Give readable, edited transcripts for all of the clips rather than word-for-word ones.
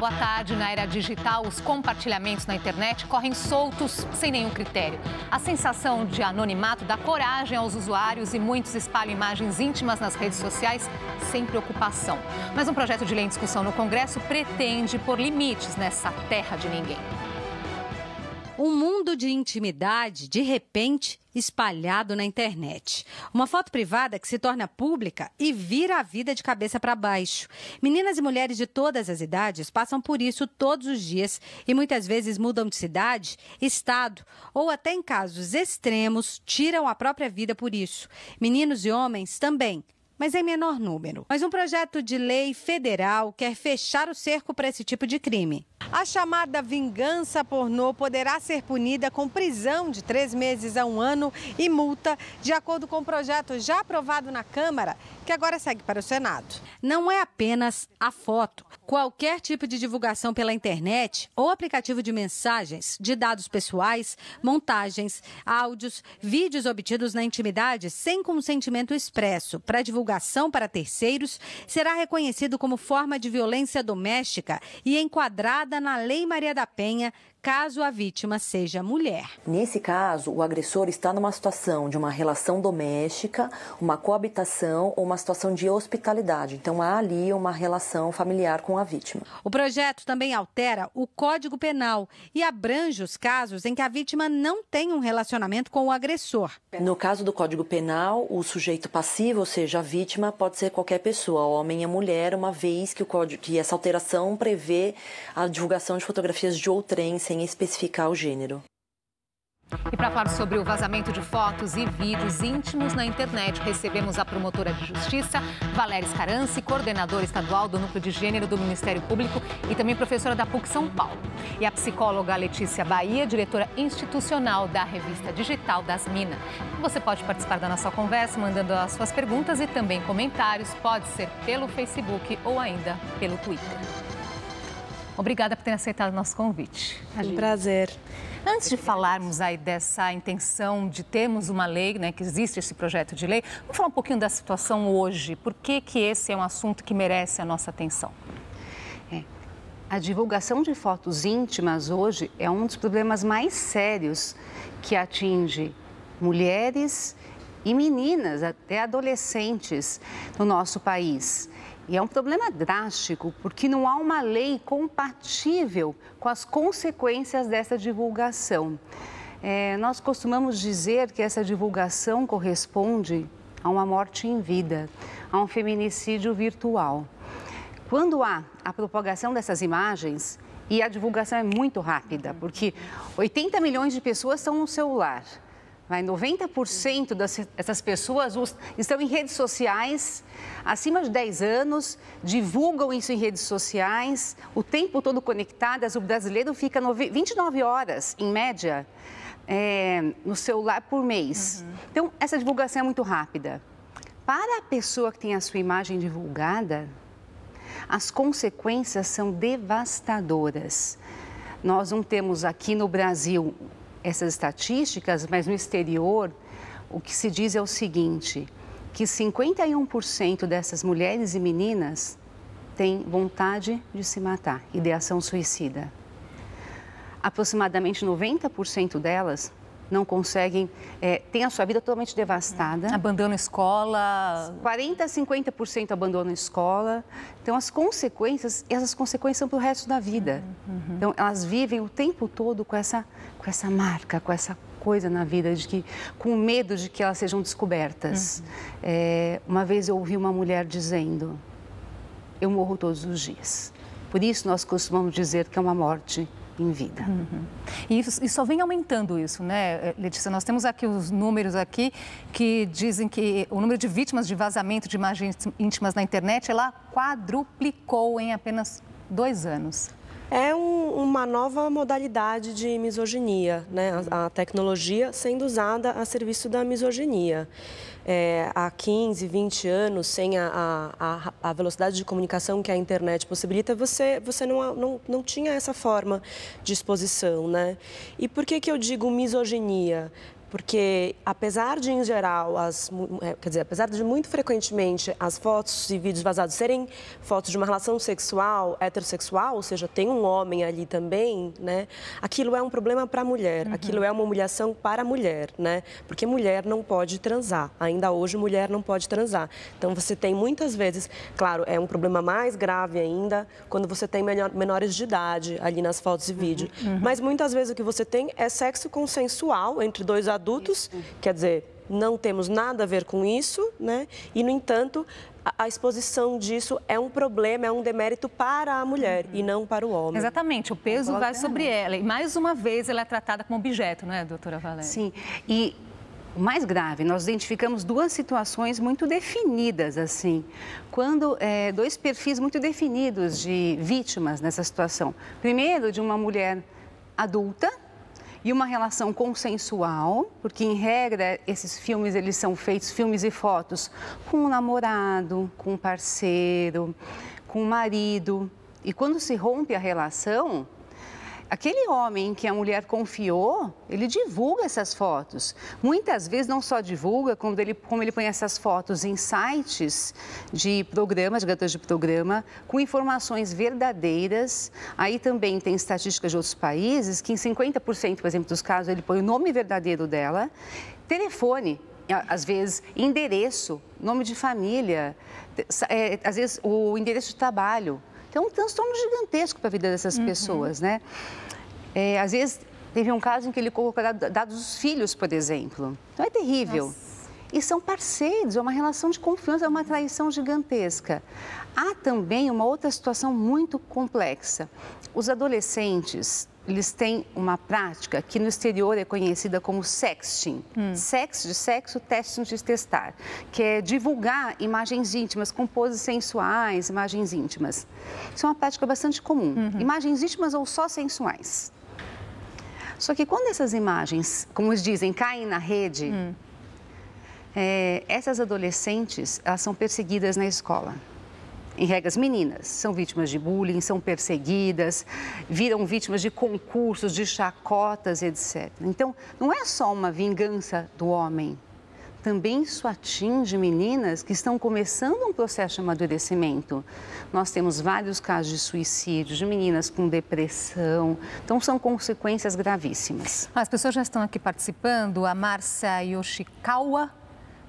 boa tarde. Na era digital, os compartilhamentos na internet correm soltos, sem nenhum critério. A sensação de anonimato dá coragem aos usuários e muitos espalham imagens íntimas nas redes sociais sem preocupação. Mas um projeto de lei em discussão no Congresso pretende pôr limites nessa terra de ninguém. Um mundo de intimidade, de repente, espalhado na internet. Uma foto privada que se torna pública e vira a vida de cabeça para baixo. Meninas e mulheres de todas as idades passam por isso todos os dias e muitas vezes mudam de cidade, estado ou até em casos extremos tiram a própria vida por isso. Meninos e homens também, mas em menor número. Mas um projeto de lei federal quer fechar o cerco para esse tipo de crime. A chamada vingança pornô poderá ser punida com prisão de 3 meses a 1 ano e multa, de acordo com o projeto já aprovado na Câmara, que agora segue para o Senado. Não é apenas a foto. Qualquer tipo de divulgação pela internet ou aplicativo de mensagens, de dados pessoais, montagens, áudios, vídeos obtidos na intimidade sem consentimento expresso para divulgação para terceiros, será reconhecido como forma de violência doméstica e enquadrada na Lei Maria da Penha, caso a vítima seja mulher. Nesse caso, o agressor está numa situação de uma relação doméstica, uma coabitação ou uma situação de hospitalidade. Então, há ali uma relação familiar com a vítima. O projeto também altera o Código Penal e abrange os casos em que a vítima não tem um relacionamento com o agressor. No caso do Código Penal, o sujeito passivo, ou seja, a vítima, pode ser qualquer pessoa, homem ou mulher, uma vez que essa alteração prevê a divulgação de fotografias de outrem sem especificar o gênero. E para falar sobre o vazamento de fotos e vídeos íntimos na internet, recebemos a promotora de justiça, Valéria Scaranci, coordenadora estadual do Núcleo de Gênero do Ministério Público e também professora da PUC São Paulo. E a psicóloga Letícia Bahia, diretora institucional da revista digital das Minas. Você pode participar da nossa conversa mandando as suas perguntas e também comentários. Pode ser pelo Facebook ou ainda pelo Twitter. Obrigada por ter aceitado o nosso convite. Um prazer. Antes de falarmos aí dessa intenção de termos uma lei, né, que existe esse projeto de lei, vamos falar um pouquinho da situação hoje. Por que esse é um assunto que merece a nossa atenção? A divulgação de fotos íntimas hoje é um dos problemas mais sérios que atinge mulheres e meninas, até adolescentes no nosso país. E é um problema drástico, porque não há uma lei compatível com as consequências dessa divulgação. Nós costumamos dizer que essa divulgação corresponde a uma morte em vida, a um feminicídio virtual. Quando há a propagação dessas imagens, e a divulgação é muito rápida, porque 80 milhões de pessoas estão no celular. 90% dessas pessoas estão em redes sociais, acima de 10 anos, divulgam isso em redes sociais, o tempo todo conectadas. O brasileiro fica 29 horas, em média, no celular por mês. Então, essa divulgação é muito rápida. Para a pessoa que tem a sua imagem divulgada, as consequências são devastadoras. Nós não temos aqui no Brasil essas estatísticas, mas no exterior, o que se diz é o seguinte, que 51% dessas mulheres e meninas têm vontade de se matar, ideação suicida. Aproximadamente 90% delas não conseguem, têm a sua vida totalmente devastada. Abandonam escola. 40% a 50% abandonam a escola. Então, essas consequências são para o resto da vida. Então, elas vivem o tempo todo com essa marca, com essa coisa na vida, com medo de que elas sejam descobertas. Uma vez eu ouvi uma mulher dizendo, eu morro todos os dias. Por isso, nós costumamos dizer que é uma morte em vida. E só vem aumentando isso, né, Letícia? Nós temos aqui os números aqui que dizem que o número de vítimas de vazamento de imagens íntimas na internet, ela quadruplicou em apenas 2 anos. É uma nova modalidade de misoginia, né? A tecnologia sendo usada a serviço da misoginia. Há 15, 20 anos, sem a velocidade de comunicação que a internet possibilita, você não tinha essa forma de exposição, né? E por que eu digo misoginia? Porque, apesar de, em geral, apesar de muito frequentemente as fotos e vídeos vazados serem fotos de uma relação sexual, heterossexual, ou seja, tem um homem ali também, né? Aquilo é um problema para a mulher, aquilo é uma humilhação para a mulher, né? Porque mulher não pode transar, ainda hoje mulher não pode transar. Então, você tem muitas vezes, claro, é um problema mais grave ainda quando você tem menores de idade ali nas fotos e vídeos. Mas muitas vezes o que você tem é sexo consensual entre dois adultos, quer dizer, não temos nada a ver com isso, né? E, no entanto, a exposição disso é um problema, é um demérito para a mulher e não para o homem. Exatamente, o peso vai sobre ela. E, mais uma vez, ela é tratada como objeto, não é, doutora Valéria? Sim, e o mais grave, nós identificamos duas situações muito definidas, assim. Quando dois perfis muito definidos de vítimas nessa situação. Primeiro, de uma mulher adulta, e uma relação consensual, porque, em regra, esses filmes, eles são feitos, filmes e fotos, com um namorado, com um parceiro, com um marido. E quando se rompe a relação, aquele homem que a mulher confiou, ele divulga essas fotos. Muitas vezes não só divulga, como ele põe essas fotos em sites de programas, de garotas de programa, com informações verdadeiras. Aí também tem estatísticas de outros países que em 50%, por exemplo, dos casos, ele põe o nome verdadeiro dela, telefone, às vezes endereço, nome de família, às vezes o endereço de trabalho. Então, é um transtorno gigantesco para a vida dessas pessoas, né? Às vezes, teve um caso em que ele colocou dados dos filhos, por exemplo. Então, é terrível. Nossa. E são parceiros, é uma relação de confiança, é uma traição gigantesca. Há também uma outra situação muito complexa. Os adolescentes, eles têm uma prática que no exterior é conhecida como sexting. Sex de sexo, testing de testar, que é divulgar imagens íntimas, com poses sensuais, imagens íntimas. Isso é uma prática bastante comum. Imagens íntimas ou só sensuais. Só que quando essas imagens, como eles dizem, caem na rede, essas adolescentes, elas são perseguidas na escola. Em regras, meninas são vítimas de bullying, são perseguidas, viram vítimas de concursos, de chacotas, etc. Então, não é só uma vingança do homem. Também isso atinge meninas que estão começando um processo de amadurecimento. Nós temos vários casos de suicídio, de meninas com depressão. Então, são consequências gravíssimas. As pessoas já estão aqui participando. A Márcia Yoshikawa,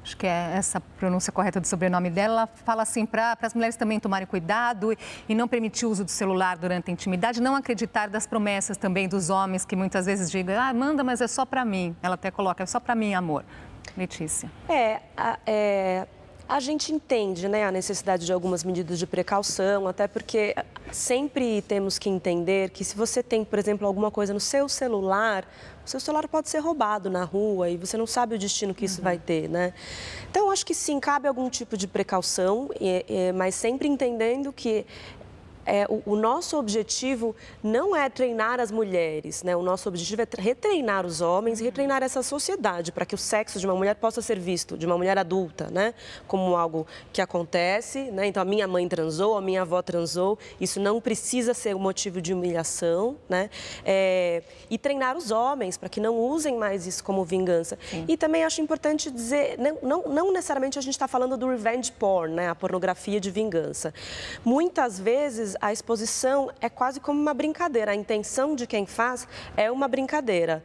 acho que é essa a pronúncia correta do sobrenome dela, ela fala assim, para as mulheres também tomarem cuidado e não permitir o uso do celular durante a intimidade, não acreditar das promessas também dos homens que muitas vezes digam, manda, mas é só para mim. Ela até coloca, é só para mim, amor. Letícia. A gente entende, né, a necessidade de algumas medidas de precaução, até porque sempre temos que entender que se você tem, por exemplo, alguma coisa no seu celular, o seu celular pode ser roubado na rua e você não sabe o destino que isso vai ter, né? Então, acho que sim, cabe algum tipo de precaução, mas sempre entendendo que o nosso objetivo não é treinar as mulheres, né? O nosso objetivo é retreinar os homens e retreinar essa sociedade para que o sexo de uma mulher possa ser visto, de uma mulher adulta, né? Como algo que acontece, né? Então, a minha mãe transou, a minha avó transou, isso não precisa ser um motivo de humilhação, né? E treinar os homens para que não usem mais isso como vingança. Sim. E também acho importante dizer, não necessariamente a gente está falando do revenge porn, né? A pornografia de vingança. Muitas vezes a exposição é quase como uma brincadeira. A intenção de quem faz é uma brincadeira.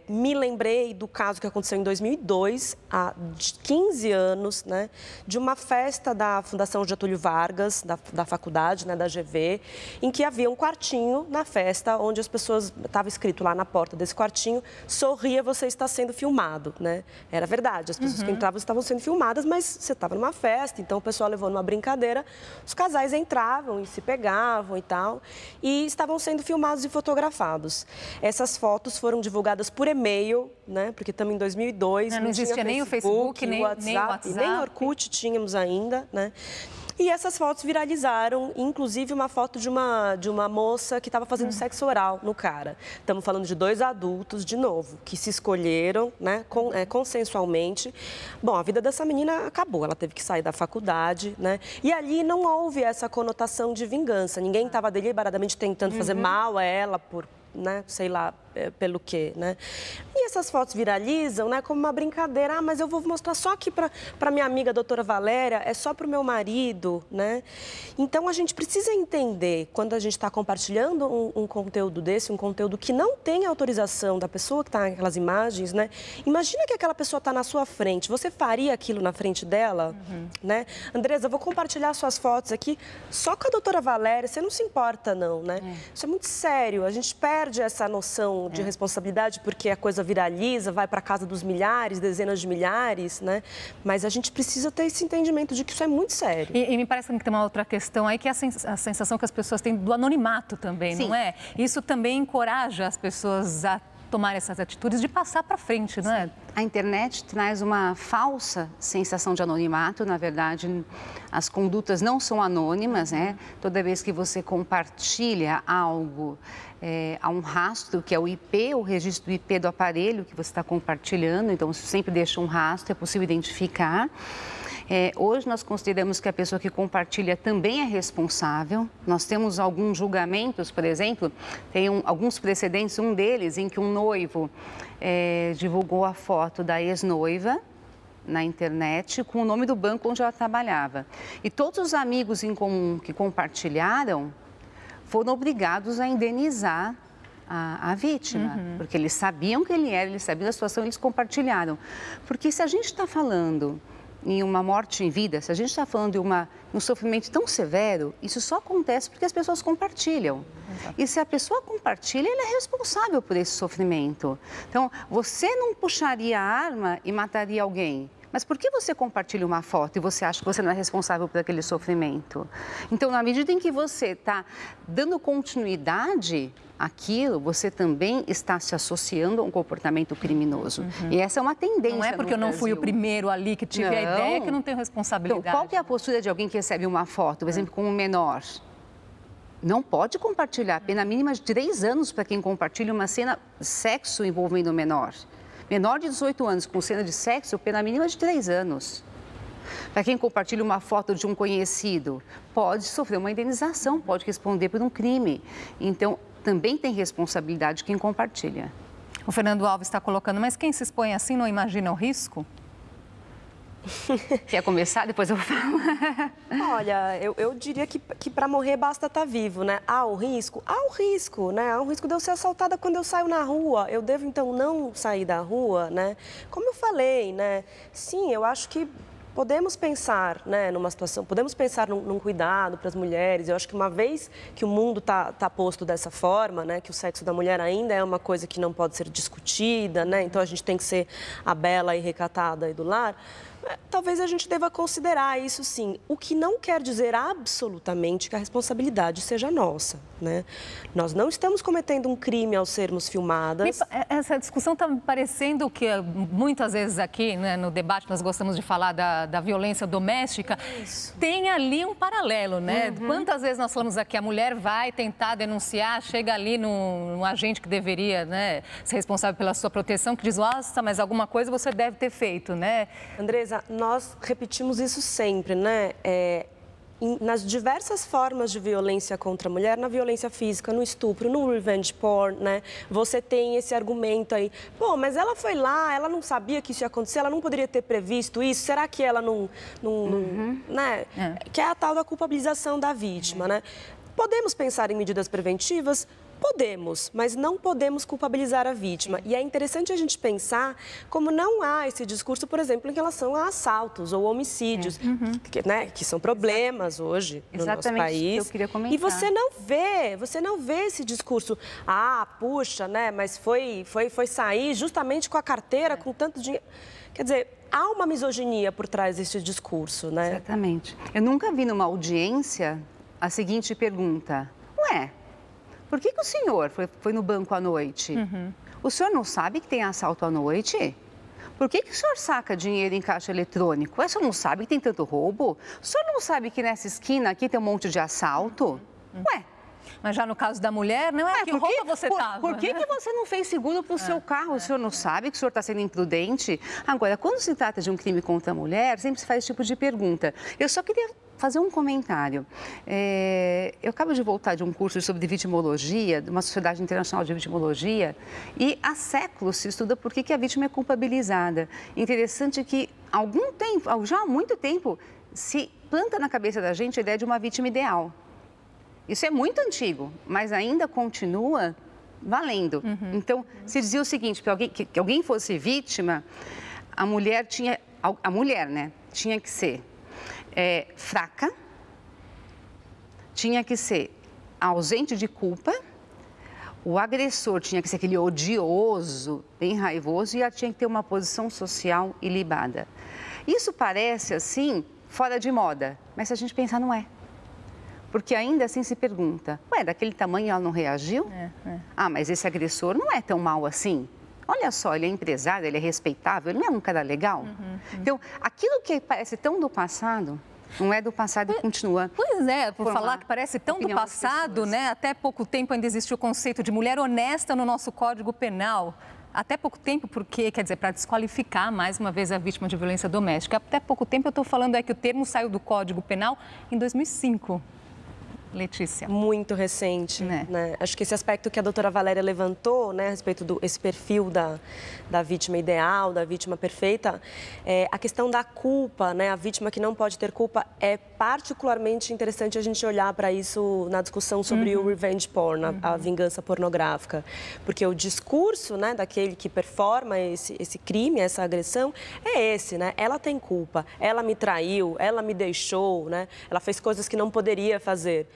Me lembrei do caso que aconteceu em 2002, há 15 anos, né, de uma festa da Fundação Getúlio Vargas, da faculdade, né, da GV, em que havia um quartinho na festa, onde as pessoas, estava escrito lá na porta desse quartinho, sorria, você está sendo filmado, né? Era verdade, as pessoas que entravam estavam sendo filmadas, mas você estava numa festa, então o pessoal levou numa brincadeira, os casais entravam e se pegavam e tal, e estavam sendo filmados e fotografados. Essas fotos foram divulgadas por e-mail, né? Porque estamos em 2002, não existia nem o Facebook, nem o WhatsApp, nem o Orkut tínhamos ainda, né? E essas fotos viralizaram, inclusive uma foto de uma moça que estava fazendo sexo oral no cara. Estamos falando de dois adultos, de novo, que se escolheram, né, consensualmente. Bom, a vida dessa menina acabou, ela teve que sair da faculdade, né? E ali não houve essa conotação de vingança. Ninguém estava deliberadamente tentando fazer mal a ela por, né, sei lá, pelo quê, né? E essas fotos viralizam, né, como uma brincadeira. Ah, mas eu vou mostrar só aqui para minha amiga, a doutora Valéria, é só para o meu marido, né? Então, a gente precisa entender, quando a gente está compartilhando um conteúdo desse, um conteúdo que não tem autorização da pessoa que está naquelas imagens, né? Imagina que aquela pessoa está na sua frente, você faria aquilo na frente dela, né? Andresa, eu vou compartilhar suas fotos aqui só com a doutora Valéria, você não se importa não, né? Isso é muito sério, a gente perde essa noção de responsabilidade porque a coisa viraliza, vai para casa dos milhares, dezenas de milhares, né? Mas a gente precisa ter esse entendimento de que isso é muito sério. E me parece que tem uma outra questão aí, que é a sensação que as pessoas têm do anonimato também, não é? Isso também encoraja as pessoas a tomar essas atitudes de passar para frente, não é? A internet traz uma falsa sensação de anonimato. Na verdade, as condutas não são anônimas, né? Toda vez que você compartilha algo, há um rastro, que é o IP, o registro IP do aparelho que você está compartilhando. Então, isso sempre deixa um rastro, é possível identificar. Hoje nós consideramos que a pessoa que compartilha também é responsável. Nós temos alguns julgamentos, por exemplo, tem alguns precedentes, um deles em que um noivo divulgou a foto da ex-noiva na internet com o nome do banco onde ela trabalhava. E todos os amigos em comum que compartilharam foram obrigados a indenizar a vítima, porque eles sabiam quem ele era, eles sabiam da situação, eles compartilharam. Porque se a gente está falando em uma morte em vida, se a gente está falando de um sofrimento tão severo, isso só acontece porque as pessoas compartilham. E se a pessoa compartilha, ela é responsável por esse sofrimento. Então, você não puxaria a arma e mataria alguém. Mas por que você compartilha uma foto e você acha que você não é responsável por aquele sofrimento? Então, na medida em que você está dando continuidade àquilo, você também está se associando a um comportamento criminoso. E essa é uma tendência. Não é porque eu não fui o primeiro ali que tive a ideia que eu não tenho responsabilidade. Então, qual que é a postura de alguém que recebe uma foto, por exemplo, com um menor? Não pode compartilhar. Pena mínima de 3 anos para quem compartilha uma cena de sexo envolvendo o menor. Menor de 18 anos com cena de sexo, pena mínima de 3 anos. Para quem compartilha uma foto de um conhecido, pode sofrer uma indenização, pode responder por um crime. Então, também tem responsabilidade quem compartilha. O Fernando Alves está colocando, mas quem se expõe assim não imagina o risco? Quer começar? Depois eu falo. Olha, eu diria que para morrer basta estar vivo, né? Há um risco? Há um risco, né? Há um risco de eu ser assaltada quando eu saio na rua. Eu devo, então, não sair da rua, né? Como eu falei, né? Sim, eu acho que podemos pensar, né, numa situação, podemos pensar num cuidado para as mulheres. Eu acho que uma vez que o mundo tá posto dessa forma, né, que o sexo da mulher ainda é uma coisa que não pode ser discutida, né, então a gente tem que ser a bela e recatada aí do lar. Talvez a gente deva considerar isso sim, o que não quer dizer absolutamente que a responsabilidade seja nossa, né? Nós não estamos cometendo um crime ao sermos filmadas. Essa discussão está me parecendo que muitas vezes aqui, né, no debate nós gostamos de falar da violência doméstica. Isso. Tem ali um paralelo, né? Quantas vezes nós falamos aqui, a mulher vai tentar denunciar, chega ali num agente que deveria, né, ser responsável pela sua proteção, que diz, nossa, mas alguma coisa você deve ter feito, né? Andresa, nós repetimos isso sempre, né? Nas diversas formas de violência contra a mulher, na violência física, no estupro, no revenge porn, né? Você tem esse argumento aí, pô, mas ela foi lá, ela não sabia que isso ia acontecer, ela não poderia ter previsto isso, será que ela não né? Que é a tal da culpabilização da vítima, né? Podemos pensar em medidas preventivas? Podemos, mas não podemos culpabilizar a vítima. E é interessante a gente pensar como não há esse discurso, por exemplo, em relação a assaltos ou homicídios, que são problemas hoje no nosso país. Que eu queria comentar. E você não vê esse discurso, puxa, né, mas foi sair justamente com a carteira, com tanto dinheiro. Quer dizer, há uma misoginia por trás desse discurso, né? Exatamente. Eu nunca vi numa audiência a seguinte pergunta: ué, por que o senhor foi no banco à noite? O senhor não sabe que tem assalto à noite? Por que o senhor saca dinheiro em caixa eletrônico? O senhor não sabe que tem tanto roubo? O senhor não sabe que nessa esquina aqui tem um monte de assalto? Ué. Mas já no caso da mulher, não é que roupa você estava? Por que você não fez seguro para o seu carro? O senhor não sabe que o senhor está sendo imprudente? Agora, quando se trata de um crime contra a mulher, sempre se faz esse tipo de pergunta. Eu só queria fazer um comentário. Eu acabo de voltar de um curso sobre vitimologia, de uma Sociedade Internacional de Vitimologia, e há séculos se estuda por que a vítima é culpabilizada. Interessante que já há muito tempo, se planta na cabeça da gente a ideia de uma vítima ideal. Isso é muito antigo, mas ainda continua valendo. Então, se dizia o seguinte, que alguém fosse vítima, a mulher, né, tinha que ser fraca, tinha que ser ausente de culpa, o agressor tinha que ser aquele odioso, bem raivoso, e ela tinha que ter uma posição social ilibada. Isso parece, assim, fora de moda, mas se a gente pensar, não é. Porque ainda assim se pergunta, daquele tamanho ela não reagiu? Mas esse agressor não é tão mal assim. Olha só, ele é empresário, ele é respeitável, ele não é um cara legal. Então, aquilo que parece tão do passado, não é do passado e continua. Pois é, por falar que parece tão do passado, né? Até pouco tempo ainda existiu o conceito de mulher honesta no nosso Código Penal. Até pouco tempo, porque, quer dizer, para desqualificar mais uma vez a vítima de violência doméstica. Até pouco tempo eu estou falando que o termo saiu do Código Penal em 2005. Letícia. Muito recente, né? Acho que esse aspecto que a doutora Valéria levantou, né, a respeito desse perfil da vítima ideal, da vítima perfeita, a questão da culpa, né, a vítima que não pode ter culpa, é particularmente interessante a gente olhar para isso na discussão sobre o revenge porn, a vingança pornográfica, porque o discurso, né, daquele que performa esse crime, essa agressão, é esse, né? Ela tem culpa, ela me traiu, ela me deixou, né? Ela fez coisas que não poderia fazer.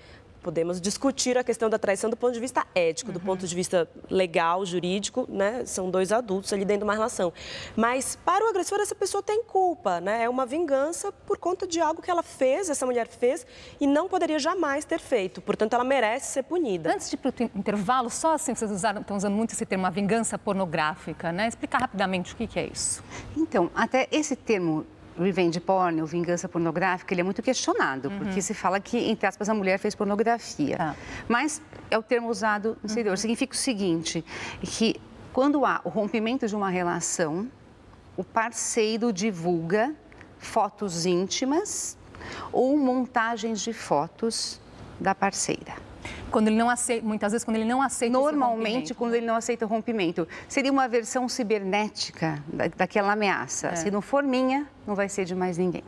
Podemos discutir a questão da traição do ponto de vista ético, do ponto de vista legal, jurídico, né? São dois adultos ali dentro de uma relação. Mas para o agressor, essa pessoa tem culpa, né? É uma vingança por conta de algo que ela fez, essa mulher fez, e não poderia jamais ter feito. Portanto, ela merece ser punida. Antes de ir para o intervalo, só assim, vocês estão usando muito esse termo, uma vingança pornográfica, né? Explicar rapidamente o que é isso. Então, até esse termo revenge porn, ou vingança pornográfica, ele é muito questionado, porque se fala que, entre aspas, a mulher fez pornografia. Mas é o termo usado no exterior. Significa o seguinte, que quando há o rompimento de uma relação, o parceiro divulga fotos íntimas ou montagens de fotos da parceira. Quando ele não aceita, muitas vezes quando ele não aceita Normalmente, quando ele não aceita o rompimento. Seria uma versão cibernética daquela ameaça. Se não for minha, não vai ser de mais ninguém.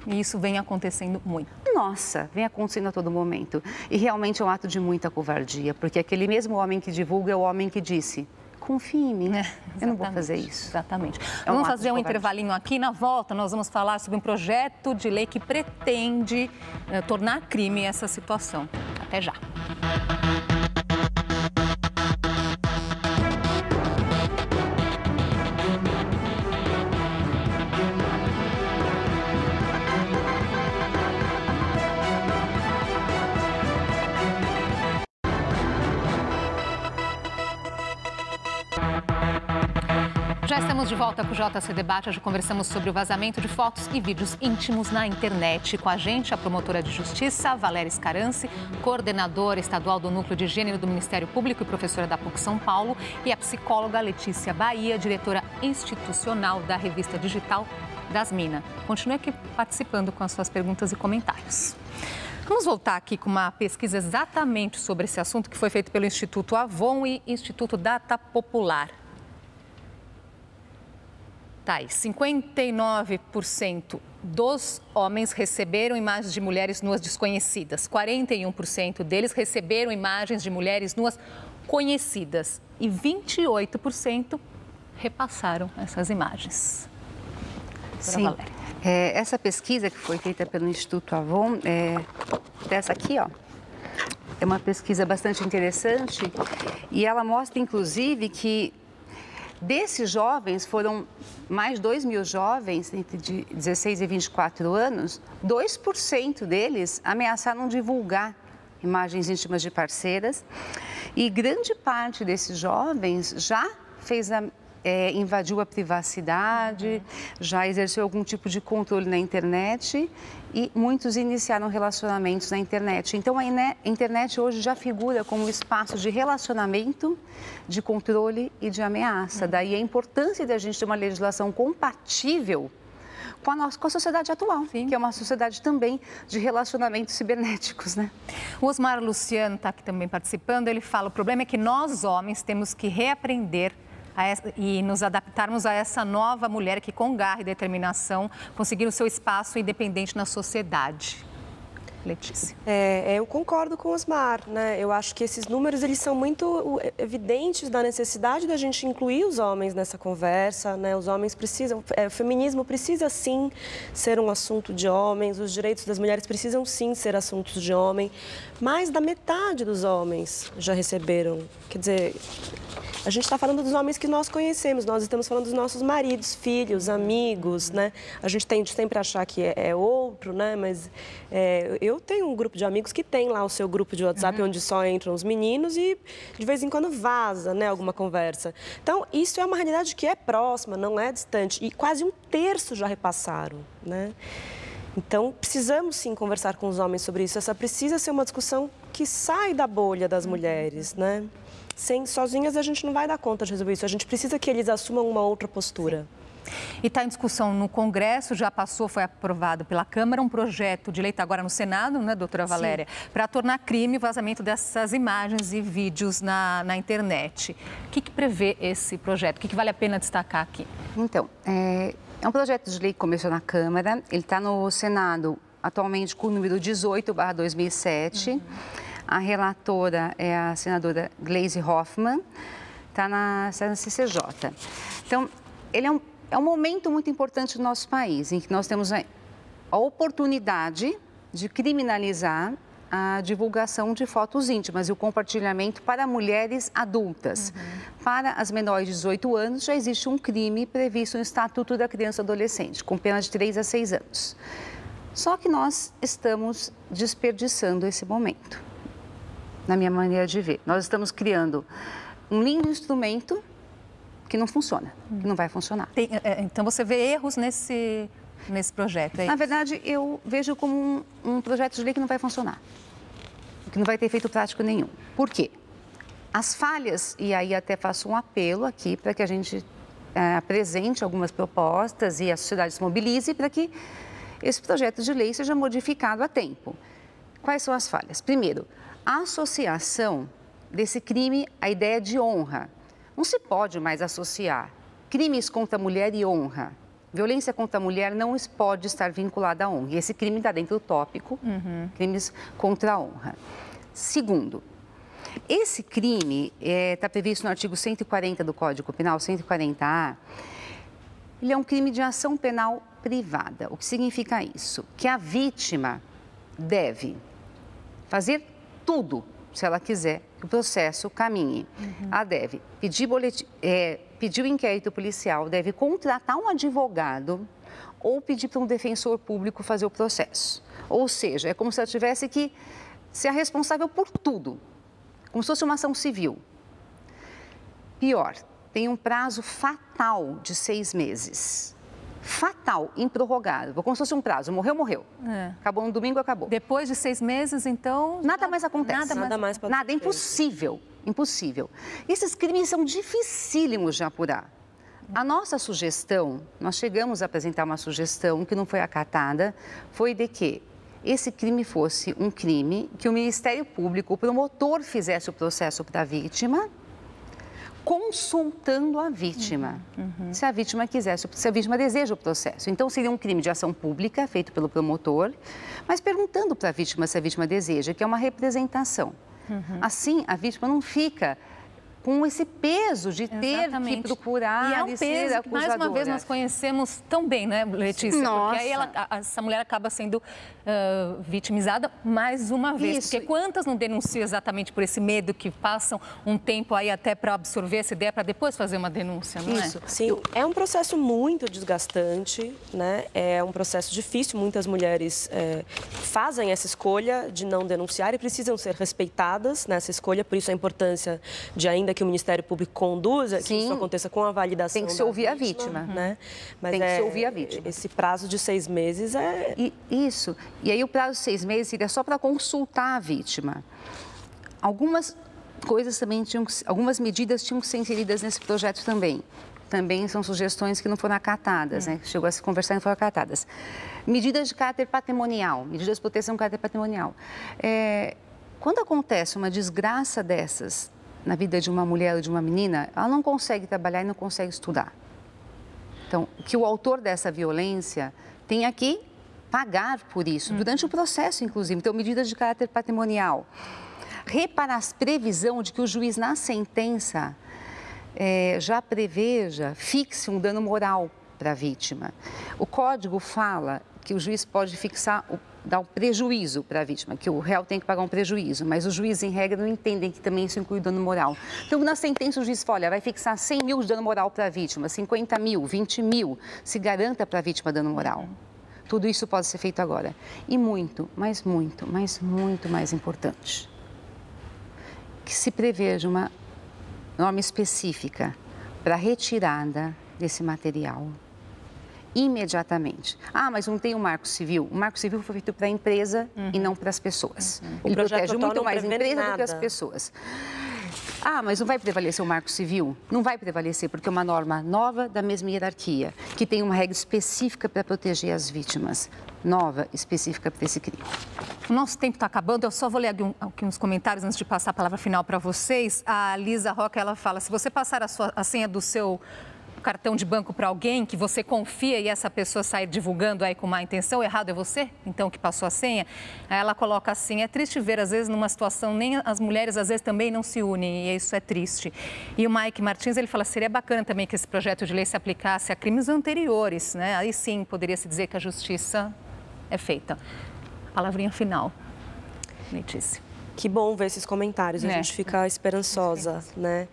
E isso vem acontecendo muito. Nossa, vem acontecendo a todo momento. E realmente é um ato de muita covardia, porque aquele mesmo homem que divulga é o homem que disse: confie em mim, eu não vou fazer isso. Exatamente. Vamos fazer um intervalinho aqui. Na volta, nós vamos falar sobre um projeto de lei que pretende tornar crime essa situação. Até já. Já estamos de volta com o JC Debate. Hoje conversamos sobre o vazamento de fotos e vídeos íntimos na internet. Com a gente, a promotora de justiça, Valéria Scaranci, coordenadora estadual do Núcleo de Gênero do Ministério Público e professora da PUC São Paulo, e a psicóloga Letícia Bahia, diretora institucional da revista digital das Minas. Continue aqui participando com as suas perguntas e comentários. Vamos voltar aqui com uma pesquisa exatamente sobre esse assunto que foi feito pelo Instituto Avon e Instituto Data Popular. Tá aí, 59% dos homens receberam imagens de mulheres nuas desconhecidas. 41% deles receberam imagens de mulheres nuas conhecidas. E 28% repassaram essas imagens. Sim, essa pesquisa que foi feita pelo Instituto Avon, dessa aqui, ó. É uma pesquisa bastante interessante e ela mostra, inclusive, que desses jovens, foram mais 2 mil jovens, entre 16 e 24 anos, 2% deles ameaçaram divulgar imagens íntimas de parceiras e grande parte desses jovens já invadiu a privacidade, já exerceu algum tipo de controle na internet e muitos iniciaram relacionamentos na internet. Então, a internet hoje já figura como espaço de relacionamento, de controle e de ameaça. Daí a importância da gente ter uma legislação compatível com a sociedade atual, Sim. que é uma sociedade também de relacionamentos cibernéticos, né? O Osmar Luciano está aqui também participando. Ele fala: o problema é que nós, homens, temos que reaprender e nos adaptarmos a essa nova mulher que, com garra e determinação, conseguir o seu espaço independente na sociedade. Letícia. Eu concordo com o Osmar, né? Eu acho que esses números, eles são muito evidentes da necessidade da gente incluir os homens nessa conversa, né? Os homens precisam, o feminismo precisa sim ser um assunto de homens, os direitos das mulheres precisam sim ser assuntos de homem, mais da metade dos homens já receberam, quer dizer, a gente está falando dos homens que nós conhecemos, nós estamos falando dos nossos maridos, filhos, amigos, né? A gente tende sempre a achar que é outro, né? Mas eu tenho um grupo de amigos que tem lá o seu grupo de WhatsApp, onde só entram os meninos e de vez em quando vaza, né, alguma conversa. Então, isso é uma realidade que é próxima, não é distante. E quase 1/3 já repassaram, né? Então, precisamos sim conversar com os homens sobre isso. Essa precisa ser uma discussão que sai da bolha das mulheres, né? Sozinhas a gente não vai dar conta de resolver isso. A gente precisa que eles assumam uma outra postura. E está em discussão no Congresso, já passou, foi aprovado pela Câmara, um projeto de lei, está agora no Senado, né, doutora Valéria, para tornar crime o vazamento dessas imagens e vídeos na internet. O que prevê esse projeto? O que vale a pena destacar aqui? Então, é um projeto de lei que começou na Câmara, ele está no Senado atualmente com o número 18/2007. A relatora é a senadora Gleisi Hoffmann, está na CCJ. Então, ele é um momento muito importante do nosso país, em que nós temos a oportunidade de criminalizar a divulgação de fotos íntimas e o compartilhamento para mulheres adultas. Para as menores de 18 anos, já existe um crime previsto no Estatuto da Criança e Adolescente, com pena de 3 a 6 anos. Só que nós estamos desperdiçando esse momento, na minha maneira de ver. Nós estamos criando um lindo instrumento que não funciona, que não vai funcionar. Então, você vê erros nesse projeto, é isso? Na verdade, eu vejo como um projeto de lei que não vai funcionar, que não vai ter efeito prático nenhum. Por quê? As falhas, e aí até faço um apelo aqui para que a gente apresente algumas propostas e a sociedade se mobilize para que esse projeto de lei seja modificado a tempo. Quais são as falhas? Primeiro, a associação desse crime à ideia de honra. Não se pode mais associar crimes contra a mulher e honra. Violência contra a mulher não pode estar vinculada à honra. E esse crime está dentro do tópico, crimes contra a honra. Segundo, esse crime está previsto no artigo 140 do Código Penal, 140A. Ele é um crime de ação penal privada. O que significa isso? Que a vítima deve fazer tudo, se ela quiser, que o processo caminhe. Ela deve pedir o inquérito policial, deve contratar um advogado ou pedir para um defensor público fazer o processo. Ou seja, é como se ela tivesse que ser a responsável por tudo, como se fosse uma ação civil. Pior, tem um prazo fatal de 6 meses. Fatal, improrrogável, como se fosse um prazo. Morreu, morreu. Acabou no domingo, acabou. Depois de 6 meses, então... Nada mais acontece. Nada mais pode Nada, é impossível. Impossível. Esses crimes são dificílimos de apurar. A nossa sugestão, nós chegamos a apresentar uma sugestão que não foi acatada, foi de que esse crime fosse um crime que o Ministério Público, o promotor, fizesse o processo para a vítima, consultando a vítima, se a vítima quisesse, se a vítima deseja o processo. Então, seria um crime de ação pública, feito pelo promotor, mas perguntando para a vítima se a vítima deseja, que é uma representação. Assim, a vítima não fica com esse peso de ter que procurar e é um peso que, mais uma vez, nós conhecemos tão bem, né, Letícia? Nossa. Porque aí essa mulher acaba sendo vitimizada mais uma vez. Isso. Porque quantas não denunciam exatamente por esse medo, que passam um tempo aí até para absorver essa ideia, para depois fazer uma denúncia, não é? Sim, é um processo muito desgastante, né? É um processo difícil. Muitas mulheres fazem essa escolha de não denunciar e precisam ser respeitadas nessa escolha. Por isso a importância de, ainda que o Ministério Público conduza, que isso aconteça com a validação. Tem que se ouvir a vítima, né? Mas tem que se ouvir a vítima. Esse prazo de 6 meses é... Isso. E aí o prazo de 6 meses seria só para consultar a vítima. Algumas coisas também algumas medidas tinham que ser inseridas nesse projeto também. também são sugestões que não foram acatadas, né? Chegou a se conversar e não foram acatadas. Medidas de caráter patrimonial, medidas de proteção de caráter patrimonial. Quando acontece uma desgraça dessas na vida de uma mulher ou de uma menina, ela não consegue trabalhar e não consegue estudar. Então, que o autor dessa violência tenha que pagar por isso, durante o processo, inclusive. Então, medidas de caráter patrimonial. Previsão de que o juiz, na sentença, já preveja, fixe um dano moral para a vítima. O código fala que o juiz pode fixar, dar um prejuízo para a vítima, que o réu tem que pagar um prejuízo, mas os juízes, em regra, não entendem que também isso inclui dano moral. Então, na sentença, o juiz fala, olha, vai fixar 100 mil de dano moral para a vítima, 50 mil, 20 mil, se garanta para a vítima dano moral. Tudo isso pode ser feito agora. E muito mais importante, que se preveja uma norma específica para retirada desse material imediatamente. Ah, mas não tem o Marco Civil. O Marco Civil foi feito para a empresa e não para as pessoas. Ele protege muito mais a empresa do que as pessoas. Ah, mas não vai prevalecer o Marco Civil? Não vai prevalecer, porque é uma norma nova da mesma hierarquia, que tem uma regra específica para proteger as vítimas, nova, específica para esse crime. O nosso tempo está acabando, eu só vou ler aqui uns comentários antes de passar a palavra final para vocês. A Lisa Roca, ela fala, se você passar a senha do seu cartão de banco para alguém que você confia e essa pessoa sair divulgando aí com má intenção, o errado é você, então, que passou a senha. Aí ela coloca assim, é triste ver, às vezes, numa situação, nem as mulheres, às vezes, também não se unem, e isso é triste. E o Mike Martins, ele fala, seria bacana também que esse projeto de lei se aplicasse a crimes anteriores, né? Aí sim, poderia se dizer que a justiça é feita. Palavrinha final, Letícia. Que bom ver esses comentários, a gente fica esperançosa, né?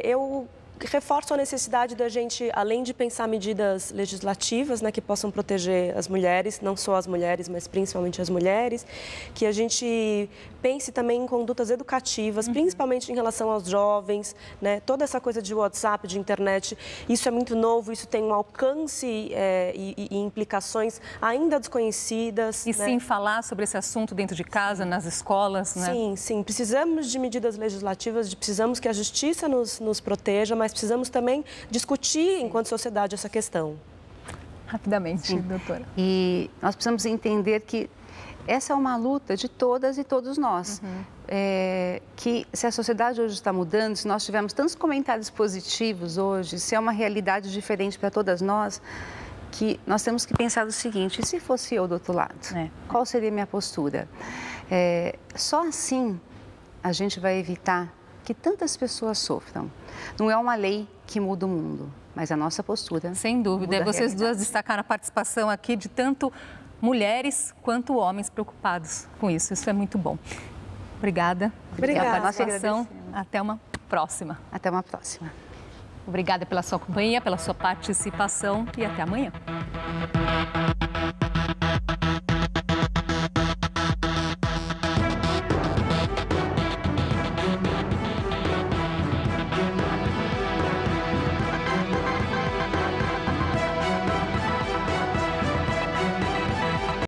Eu reforço a necessidade da gente, além de pensar medidas legislativas, né, que possam proteger as mulheres, não só as mulheres, mas principalmente as mulheres, que a gente pense também em condutas educativas, principalmente em relação aos jovens, né, toda essa coisa de WhatsApp, de internet, isso é muito novo, isso tem um alcance e implicações ainda desconhecidas. E né? sim, falar sobre esse assunto dentro de casa, nas escolas, né? Sim, sim, precisamos de medidas legislativas, precisamos que a justiça nos proteja, mas precisamos também discutir, enquanto sociedade, essa questão. Rapidamente, doutora. E nós precisamos entender que essa é uma luta de todas e todos nós. Que se a sociedade hoje está mudando, se nós tivermos tantos comentários positivos hoje, se é uma realidade diferente para todas nós, que nós temos que pensar o seguinte, e se fosse eu do outro lado? Qual seria a minha postura? Só assim a gente vai evitar que tantas pessoas sofram. Não é uma lei que muda o mundo, mas a nossa postura. Sem dúvida. Vocês duas destacaram a participação aqui de tanto mulheres quanto homens preocupados com isso. Isso é muito bom. Obrigada. Obrigada. Participação. Até uma próxima. Até uma próxima. Obrigada pela sua companhia, pela sua participação e até amanhã.